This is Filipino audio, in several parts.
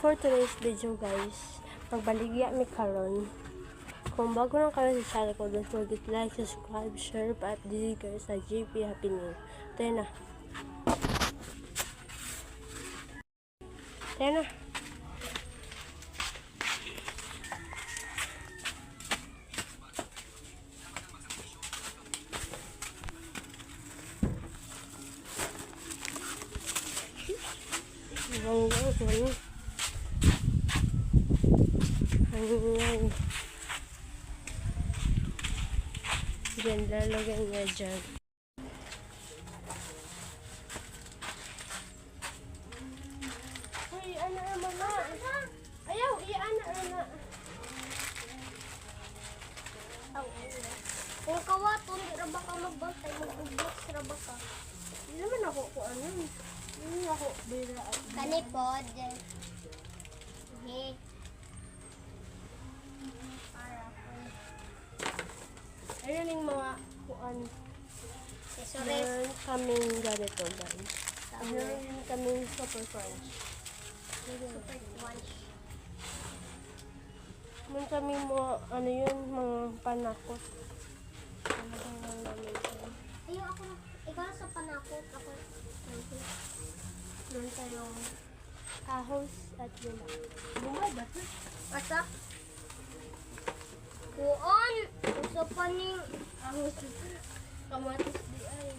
for today's video guys, magbaligya mi karon. Kung bago lang kayo sa channel ko, don't forget to like, subscribe, share, pa-update kayo sa JP Happy New. Tayo na. Tayo na. Diyan, lalagay niya dyan. Uy, ano naman na? Ayaw, ana. Kung kawaton, di ra ba ka magbantay, mag-ubos ra ba ka? Hindi naman ako kung ano. Hindi ako bira. Kanipod. He. Ayun yung mga kuan. Accessories. Meron kaming ganito guys. Meron kaming super crunch. Super crunch. Meron kaming mga, ano yun, mga panakot. Ano bang namin yun? Ayaw ako, ikaw sa panakot ako. Meron tayong ahos at yun. Bunga ba ito? Asa? Kuon! Uso pa ni ahos. Kamatis di ay.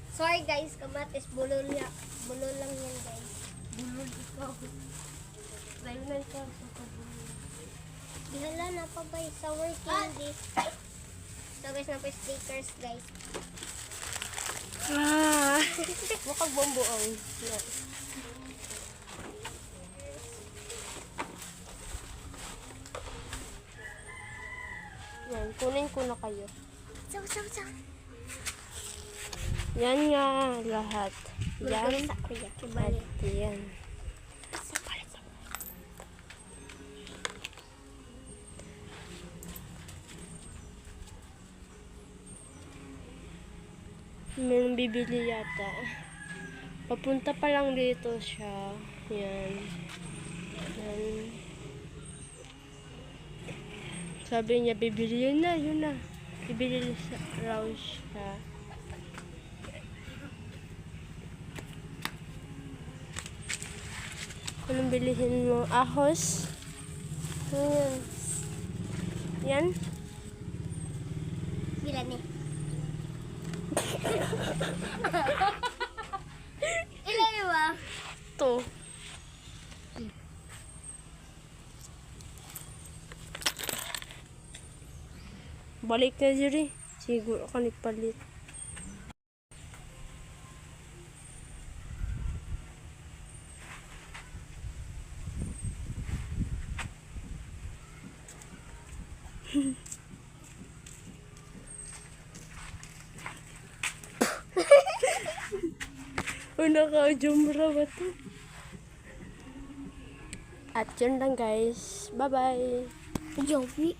Sorry guys, kamatis. Bulol lang yan guys. Bulol ikaw. Silent ka sa kabulol. Dihala na pa ba yung sour candy? So guys, na pa yung stickers guys. Mukhang bomboang. Yeah. Yan, kunin ko na kayo. So. Yan nga lahat. Yan. Kibali. At yan. May bibili yata. Papunta pa lang dito siya. Yan. Sabi niya, bibili yun na. Bibili raw siya. Anong bilihin mo? Ahos? Ayan. Yan? Bila ni? Ilan ba? To. Balik na diri. Siguro ka nagpalit. Naka-jumra ba ito? At yun lang guys. Bye-bye. Jovi.